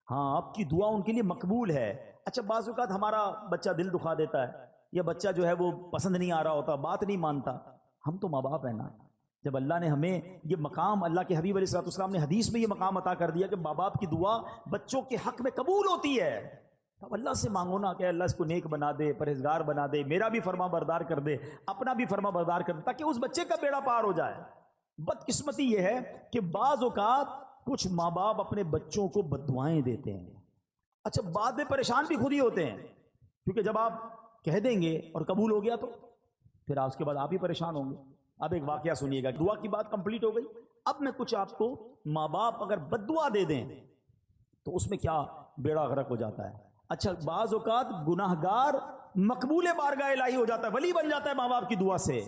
ہاں آپ کی دعا ان کے لیے مقبول ہے. اچھا بعض اوقات ہمارا بچہ دل دکھا دیتا ہے، یا بچہ جو ہے وہ پسند نہیں آ رہا ہوتا، بات نہیں مانتا. ہم تو ماں باپ ہیں نا. جب اللہ نے ہمیں یہ مقام، اللہ کے حبیب علیہ الصلوۃ والسلام نے حدیث میں یہ مقام عطا کر دیا کہ ماں باپ کی دعا بچوں کے حق میں قبول ہوتی ہے، اب اللہ سے مانگو نا کہ اللہ اس کو نیک بنا دے، پرہیزگار بنا دے، میرا بھی فرما بردار کر دے، اپنا بھی فرما بردار کر دے، تاکہ اس بچے کا بیڑا پار ہو جائے. بدقسمتی یہ ہے کہ بعض اوقات کچھ ماں باپ اپنے بچوں کو بد دعائیں دیتے ہیں. اچھا بعد میں پریشان بھی خود ہی ہوتے ہیں، کیونکہ جب آپ کہہ دیں گے اور قبول ہو گیا تو پھر اس کے بعد آپ ہی پریشان ہوں گے. اب ایک واقعہ سنیے گا. دعا کی بات کمپلیٹ ہو گئی. اب میں کچھ آپ کو ماں باپ اگر بد دعا دے دیں تو اس میں کیا بیڑا غرق ہو جاتا ہے. اچھا بعض اوقات گناہگار مقبول بارگاہ الہی ہو جاتا ہے، ولی بن جاتا ہے ماں باپ کی دعا سے.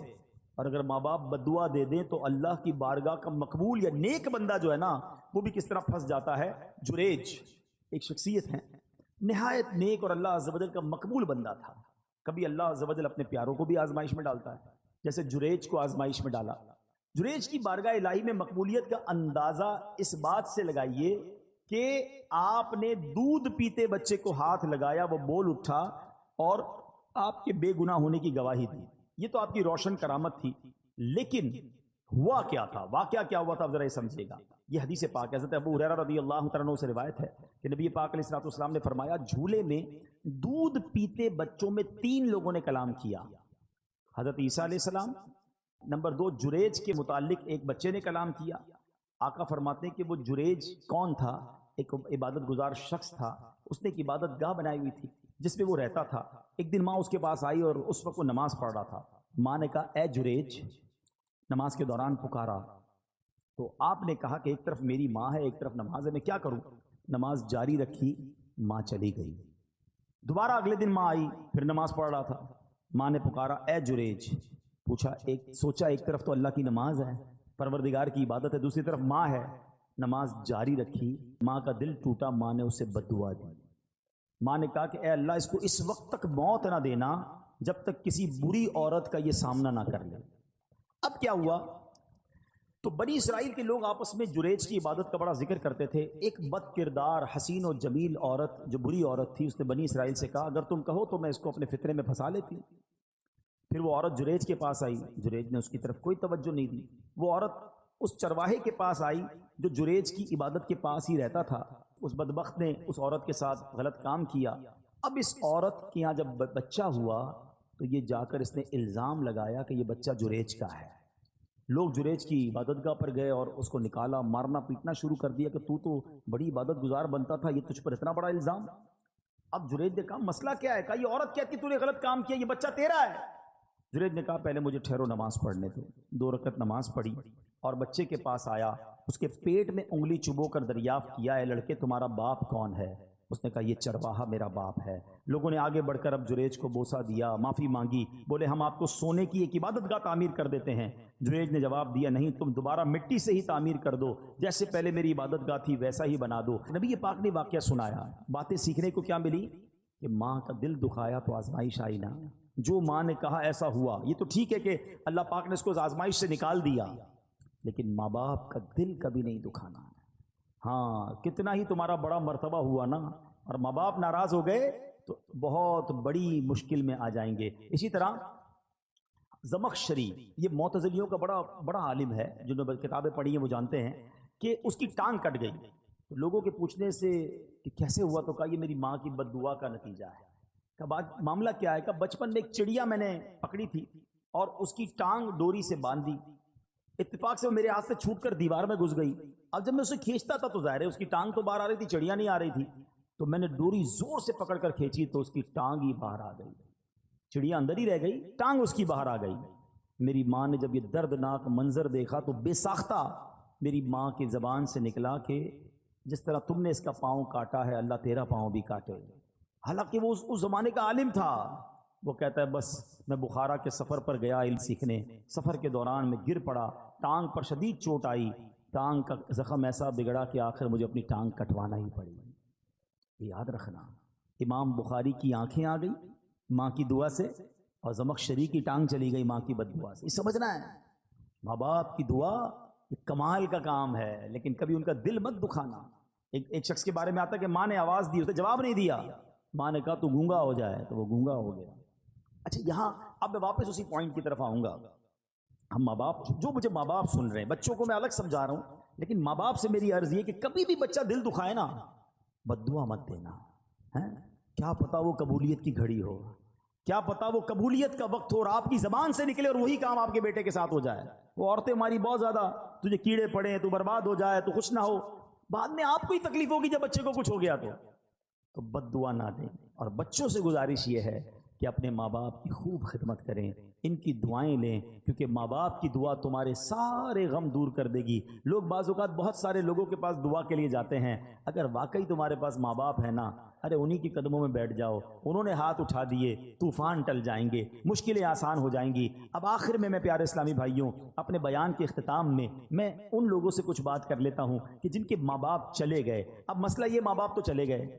اور اگر ماں باپ بد دعا دے دیں تو اللہ کی بارگاہ کا مقبول یا نیک بندہ جو ہے نا وہ بھی کس طرح پھنس جاتا ہے. جریج ایک شخصیت ہے، نہایت نیک اور اللہ عز و جل کا مقبول بندہ تھا. کبھی اللہ عز و جل اپنے پیاروں کو بھی آزمائش میں ڈالتا ہے، جیسے جریج کو آزمائش میں ڈالا. جریج کی بارگاہ الہی میں مقبولیت کا اندازہ اس بات سے لگائیے کہ آپ نے دودھ پیتے بچے کو ہاتھ لگایا، وہ بول اٹھا اور آپ کے بے گناہ ہونے کی گواہی دی. یہ تو آپ کی روشن کرامت تھی، لیکن ہوا کیا تھا، واقعہ کیا ہوا تھا، ذرا یہ سمجھے گا. یہ حدیث پاک ہے، حضرت ابو ہریرہ رضی اللہ تعالیٰ عنہ سے روایت ہے کہ نبی پاک علیہ الصلوۃ والسلام نے فرمایا جھولے میں دودھ پیتے بچوں میں 3 لوگوں نے کلام کیا. حضرت عیسیٰ علیہ السلام، نمبر 2 جریج کے متعلق ایک بچے نے کلام کیا. آقا فرماتے ہیں کہ وہ جریج کون تھا؟ ایک عبادت گزار شخص تھا. اس نے ایک عبادت گاہ بنائی ہوئی تھی جس پہ وہ رہتا تھا. ایک دن ماں اس کے پاس آئی اور اس وقت وہ نماز پڑھ رہا تھا. ماں نے کہا اے جریج، نماز کے دوران پکارا تو آپ نے کہا کہ ایک طرف میری ماں ہے، ایک طرف نماز ہے، میں کیا کروں؟ نماز جاری رکھی، ماں چلی گئی. دوبارہ اگلے دن ماں آئی، پھر نماز پڑھ رہا تھا. ماں نے پکارا اے جریج، پوچھا سوچا ایک طرف تو اللہ کی نماز ہے، پروردگار کی عبادت ہے، دوسری طرف ماں ہے. نماز جاری رکھی، ماں کا دل ٹوٹا، ماں نے اسے بد دعا دی. ماں نے کہا کہ اے اللہ اس کو اس وقت تک موت نہ دینا جب تک کسی بری عورت کا یہ سامنا نہ کر لے. اب کیا ہوا؟ تو بنی اسرائیل کے لوگ آپس میں جریج کی عبادت کا بڑا ذکر کرتے تھے. ایک بد کردار حسین و جمیل عورت جو بری عورت تھی، اس نے بنی اسرائیل سے کہا اگر تم کہو تو میں اس کو اپنے فطرے میں پھنسا لیتی. پھر وہ عورت جریج کے پاس آئی، جریج نے اس کی طرف کوئی توجہ نہیں دی. وہ عورت اس چرواہے کے پاس آئی جو جریج کی عبادت کے پاس ہی رہتا تھا. اس بدبخت نے اس عورت کے ساتھ غلط کام کیا. اب اس عورت کے یہاں جب بچہ ہوا تو یہ جا کر اس نے الزام لگایا کہ یہ بچہ جریج کا ہے. لوگ جریج کی عبادت گاہ پر گئے اور اس کو نکالا، مارنا پیٹنا شروع کر دیا کہ تو بڑی عبادت گزار بنتا تھا، یہ تجھ پر اتنا بڑا الزام. اب جریج نے کہا مسئلہ کیا ہے؟ کہا یہ عورت کہتی تو نے غلط کام کیا، یہ بچہ تیرا ہے. جنید نے کہا پہلے مجھے ٹھہرو نماز پڑھنے دو. 2 رکعت نماز پڑھی اور بچے کے پاس آیا, اس کے پیٹ میں انگلی چبو کر دریافت کیا, اے لڑکے تمہارا باپ کون ہے؟ اس نے کہا یہ چرواہا میرا باپ ہے. لوگوں نے آگے بڑھ کر اب جریج کو بوسہ دیا, معافی مانگی, بولے ہم آپ کو سونے کی ایک عبادت گاہ تعمیر کر دیتے ہیں. جریج نے جواب دیا نہیں, تم دوبارہ مٹی سے ہی تعمیر کر دو, جیسے پہلے میری عبادت گاہ تھی ویسا ہی بنا دو. نبی پاک نے واقعہ سنایا. باتیں سیکھنے کو کیا ملی کہ ماں کا دل دکھایا تو آزمائش آئی نا. جو ماں نے کہا ایسا ہوا. یہ تو ٹھیک ہے کہ اللہ پاک نے اس کو آزمائش سے نکال دیا, لیکن ماں باپ کا دل کبھی نہیں دکھانا. ہاں کتنا ہی تمہارا بڑا مرتبہ ہوا نا, اور ماں باپ ناراض ہو گئے تو بہت بڑی مشکل میں آ جائیں گے. اسی طرح زمخشری, یہ معتزلیوں کا بڑا بڑا عالم ہے, جنہوں نے کتابیں پڑھی ہیں وہ جانتے ہیں کہ اس کی ٹانگ کٹ گئی. لوگوں کے پوچھنے سے کہ کیسے ہوا تو کہا یہ میری ماں کی بد دعا کا نتیجہ ہے. کہا معاملہ کیا ہے؟ کہا بچپن میں ایک چڑیا میں نے پکڑی تھی اور اس کی ٹانگ ڈوری سے باندھ دی, اتفاق سے وہ میرے ہاتھ سے چھوٹ کر دیوار میں گھس گئی. اب جب میں اسے کھینچتا تھا تو ظاہر ہے اس کی ٹانگ تو باہر آ رہی تھی, چڑیا نہیں آ رہی تھی, تو میں نے ڈوری زور سے پکڑ کر کھینچی تو اس کی ٹانگ ہی باہر آ گئی. چڑیا اندر ہی رہ گئی, ٹانگ اس کی باہر آ گئی. میری ماں نے جب یہ دردناک منظر دیکھا تو بے ساختہ میری ماں کی زبان سے نکلا کہ جس طرح تم نے اس کا پاؤں کاٹا ہے اللہ تیرا پاؤں بھی کاٹے. حالانکہ وہ اس زمانے کا عالم تھا. وہ کہتا ہے بس میں بخارا کے سفر پر گیا علم سیکھنے, سفر کے دوران میں گر پڑا, ٹانگ پر شدید چوٹ آئی, ٹانگ کا زخم ایسا بگڑا کہ آخر مجھے اپنی ٹانگ کٹوانا ہی پڑی. یاد رکھنا, امام بخاری کی آنکھیں آ گئی ماں کی دعا سے, اور زمخشری کی ٹانگ چلی گئی ماں کی بد دعا سے. یہ سمجھنا ہے ماں باپ کی دعا یہ کمال کا کام ہے, لیکن کبھی ان کا دل مت دکھانا. ایک شخص کے بارے میں آتا ہے کہ ماں نے آواز دی, اسے جواب نہیں دیا, ماں نے کہا تو گونگا ہو جائے, تو وہ گونگا ہو گیا. اچھا یہاں اب میں واپس اسی پوائنٹ کی طرف آؤں گا. ہم ماں باپ, جو مجھے ماں باپ سن رہے ہیں, بچوں کو میں الگ سمجھا رہا ہوں, لیکن ماں باپ سے میری عرض یہ کہ کبھی بھی بچہ دل دکھائے نا, بد دعا مت دینا. کیا پتا وہ قبولیت کی گھڑی ہو, کیا پتا وہ قبولیت کا وقت ہو اور آپ کی زبان سے نکلے اور وہی کام آپ کے بیٹے کے ساتھ ہو جائے. وہ عورتیں ہماری بہت زیادہ, تجھے کیڑے پڑے, تو برباد ہو جائے, تو خوش نہ ہو, بعد میں آپ کو ہی تکلیف ہوگی جب بچے کو کچھ ہو گیا تو بد دعا نہ دیں. اور بچوں سے گزارش یہ ہے کہ اپنے ماں باپ کی خوب خدمت کریں, ان کی دعائیں لیں, کیونکہ ماں باپ کی دعا تمہارے سارے غم دور کر دے گی. لوگ بعض اوقات بہت سارے لوگوں کے پاس دعا کے لیے جاتے ہیں, اگر واقعی تمہارے پاس ماں باپ ہے نا, ارے انہی کے قدموں میں بیٹھ جاؤ, انہوں نے ہاتھ اٹھا دیے, طوفان ٹل جائیں گے, مشکلیں آسان ہو جائیں گی. اب آخر میں پیارے اسلامی بھائیوں, اپنے بیان کے اختتام میں ان لوگوں سے کچھ بات کر لیتا ہوں کہ جن کے ماں باپ چلے گئے. اب مسئلہ یہ, ماں باپ تو چلے گئے,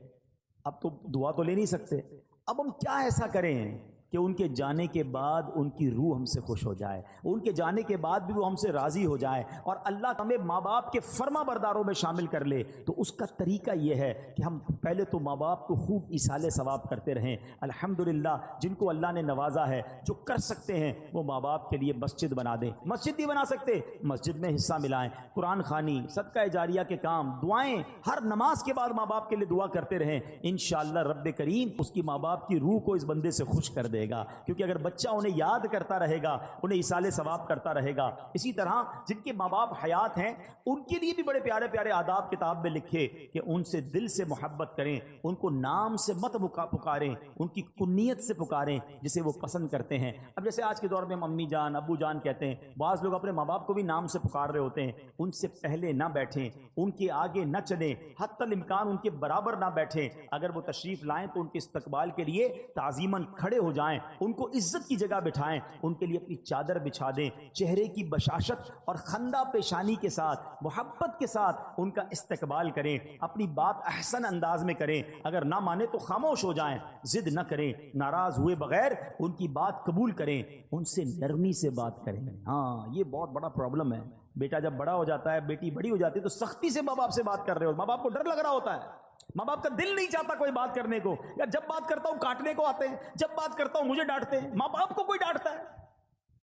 اب تو دعا تو لے نہیں سکتے. اب ہم کیا ایسا کریں کہ ان کے جانے کے بعد ان کی روح ہم سے خوش ہو جائے, ان کے جانے کے بعد بھی وہ ہم سے راضی ہو جائے, اور اللہ ہمیں ماں باپ کے فرما برداروں میں شامل کر لے. تو اس کا طریقہ یہ ہے کہ ہم پہلے تو ماں باپ کو خوب ایصال ثواب کرتے رہیں. الحمدللہ جن کو اللہ نے نوازا ہے, جو کر سکتے ہیں وہ ماں باپ کے لیے مسجد بنا دیں. مسجد نہیں بنا سکتے, مسجد میں حصہ ملائیں, قرآن خوانی, صدقہ جاریہ کے کام, دعائیں, ہر نماز کے بعد ماں باپ کے لیے دعا کرتے رہیں. انشاءاللہ رب کریم اس کی ماں باپ کی روح کو اس بندے سے خوش کر دے گا, کیونکہ اگر بچہ انہیں یاد کرتا رہے گا, انہیں ایصال ثواب کرتا رہے گا. اسی طرح جن کے ماں باپ حیات ہیں ان کے لیے بھی بڑے پیارے پیارے آداب کتاب میں لکھے کہ ان سے دل سے محبت کریں, ان کو نام سے مت پکاریں, ان کی کنیت سے پکاریں جسے وہ پسند کرتے ہیں. اب جیسے آج کے دور میں ہم امی جان ابو جان کہتے ہیں, بعض لوگ اپنے ماں باپ کو بھی نام سے پکار رہے ہوتے ہیں. ان سے پہلے نہ بیٹھیں, ان کے آگے نہ چلیں, حتی الامکان ان کے برابر نہ بیٹھیں. اگر وہ تشریف لائیں تو ان کے استقبال کے لیے تعظیماً کھڑے ہو جائیں, ان کو عزت کی جگہ بٹھائیں, ان کے لیے اپنی چادر بچھا دیں, چہرے کی بشاشت اور خندہ پیشانی کے ساتھ محبت کے ساتھ ان کا استقبال کریں, اپنی بات احسن انداز میں کریں. اگر نہ مانے تو خاموش ہو جائیں, ضد نہ کریں, ناراض ہوئے بغیر ان کی بات قبول کریں, ان سے نرمی سے بات کریں. ہاں یہ بہت بڑا پرابلم ہے. بیٹا جب بڑا ہو جاتا ہے, بیٹی بڑی ہو جاتی ہے, تو سختی سے ماں باپ سے بات کر رہے ہو, ماں باپ کو ڈر لگ رہا ہوتا ہے, ماں باپ کا دل نہیں چاہتا کوئی بات کرنے کو, یا جب بات کرتا ہوں کاٹنے کو آتے ہیں, جب بات کرتا ہوں مجھے ڈانٹتے ہیں. ماں باپ کو کوئی ڈانٹتا ہے؟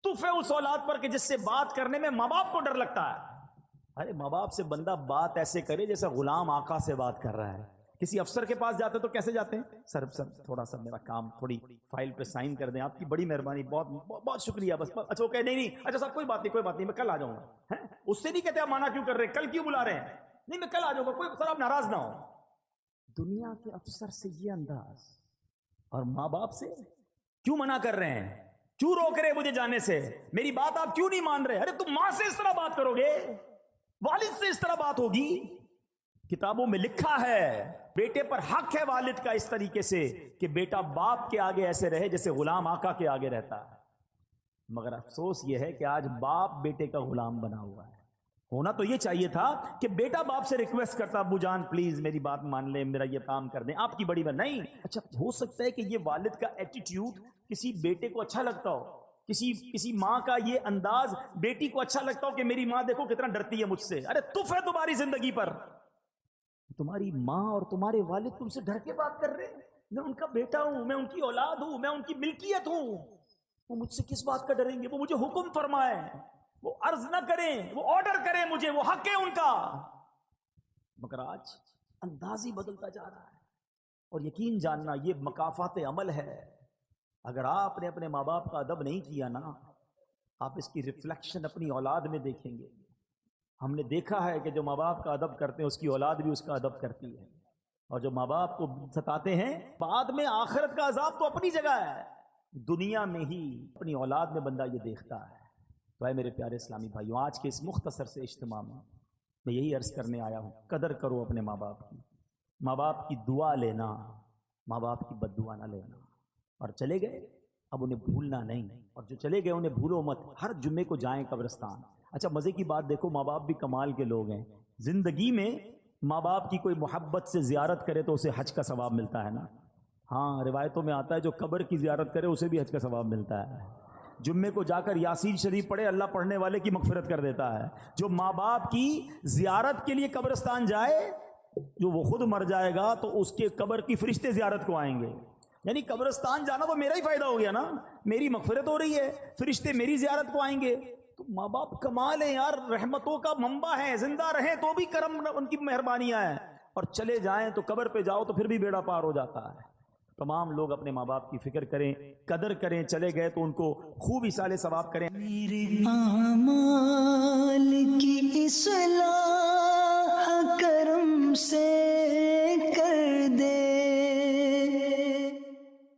تف ہے اس اولاد پر کہ جس سے بات کرنے میں ماں باپ کو ڈر لگتا ہے. ارے ماں باپ سے بندہ بات ایسے کرے جیسے غلام آقا سے بات کر رہا ہے. کسی افسر کے پاس جاتے تو کیسے جاتے ہیں؟ سر تھوڑا سا میرا کام, تھوڑی فائل پہ سائن کر دیں, آپ کی بڑی مہربانی, بہت بہت شکریہ, بس. اچھا وہ کہ نہیں, اچھا سر کوئی بات نہیں, میں کل آ جاؤں گا. اس سے نہیں کہتے آپ مانا کیوں کر رہے ہیں, کل کیوں بلا رہے ہیں, نہیں میں کل آ جاؤں گا, کوئی سر آپ ناراض نہ ہو. دنیا کے افسر سے یہ انداز, اور ماں باپ سے کیوں منع کر رہے ہیں؟ کیوں روک رہے مجھے جانے سے؟ میری بات آپ کیوں نہیں مان رہے؟ ارے تم ماں سے اس طرح بات کرو گے؟ والد سے اس طرح بات ہوگی؟ کتابوں میں لکھا ہے بیٹے پر حق ہے والد کا اس طریقے سے کہ بیٹا باپ کے آگے ایسے رہے جیسے غلام آقا کے آگے رہتا ہے. مگر افسوس یہ ہے کہ آج باپ بیٹے کا غلام بنا ہوا ہے. ہونا تو یہ چاہیے تھا کہ بیٹا باپ سے ریکویسٹ کرتا ابو جان پلیز میری بات مان لیں, میرا یہ کام کر دیں, آپ کی بڑی بات نہیں. اچھا ہو سکتا ہے کہ یہ والد کا ایٹیٹیوڈ کسی بیٹے کو اچھا لگتا ہو, کسی ماں کا یہ انداز بیٹی کو اچھا لگتا ہو کہ میری ماں دیکھو کتنا ڈرتی ہے مجھ سے. ارے تف ہے تمہاری زندگی پر, تمہاری ماں اور تمہارے والد تم سے ڈر کے بات کر رہے ہیں. میں ان کا بیٹا ہوں, میں ان کی اولاد ہوں, میں ان کی ملکیت ہوں. وہ مجھ سے کس بات کا ڈریں گے؟ وہ مجھے حکم فرمائے, وہ عرض نہ کریں, وہ آرڈر کریں مجھے, وہ حق ہے ان کا. مگر آج انداز ہی بدلتا جا رہا ہے. اور یقین جاننا یہ مکافات عمل ہے. اگر آپ نے اپنے ماں باپ کا ادب نہیں کیا نا, آپ اس کی ریفلیکشن اپنی اولاد میں دیکھیں گے. ہم نے دیکھا ہے کہ جو ماں باپ کا ادب کرتے ہیں اس کی اولاد بھی اس کا ادب کرتی ہے, اور جو ماں باپ کو ستاتے ہیں بعد میں آخرت کا عذاب تو اپنی جگہ ہے, دنیا میں ہی اپنی اولاد میں بندہ یہ دیکھتا ہے. تو اے میرے پیارے اسلامی بھائیوں, آج کے اس مختصر سے اجتماع میں یہی عرض کرنے آیا ہوں, قدر کرو اپنے ماں باپ کی. ماں باپ کی دعا لینا, ماں باپ کی بد دعا نہ لینا. اور چلے گئے اب انہیں بھولنا نہیں, اور جو چلے گئے انہیں بھولو مت. ہر جمعے کو جائیں قبرستان. اچھا مزے کی بات دیکھو, ماں باپ بھی کمال کے لوگ ہیں. زندگی میں ماں باپ کی کوئی محبت سے زیارت کرے تو اسے حج کا ثواب ملتا ہے نا. ہاں روایتوں میں آتا ہے جو قبر کی زیارت کرے اسے بھی حج کا ثواب ملتا ہے. جمعے کو جا کر یاسین شریف پڑھے, اللہ پڑھنے والے کی مغفرت کر دیتا ہے. جو ماں باپ کی زیارت کے لیے قبرستان جائے, جو وہ خود مر جائے گا تو اس کے قبر کی فرشتے زیارت کو آئیں گے. یعنی قبرستان جانا تو میرا ہی فائدہ ہو گیا نا, میری مغفرت ہو رہی ہے, فرشتے میری زیارت کو آئیں گے. تو ماں باپ کمال ہیں یار, رحمتوں کا منبع ہے. زندہ رہیں تو بھی کرم ان کی مہربانیاں ہیں, اور چلے جائیں تو قبر پہ جاؤ تو پھر بھی بیڑا پار ہو جاتا ہے. تمام لوگ اپنے ماں باپ کی فکر کریں, قدر کریں. چلے گئے تو ان کو خوب ایصال ثواب کریں. میرے اعمال کی اصلاح کرم سے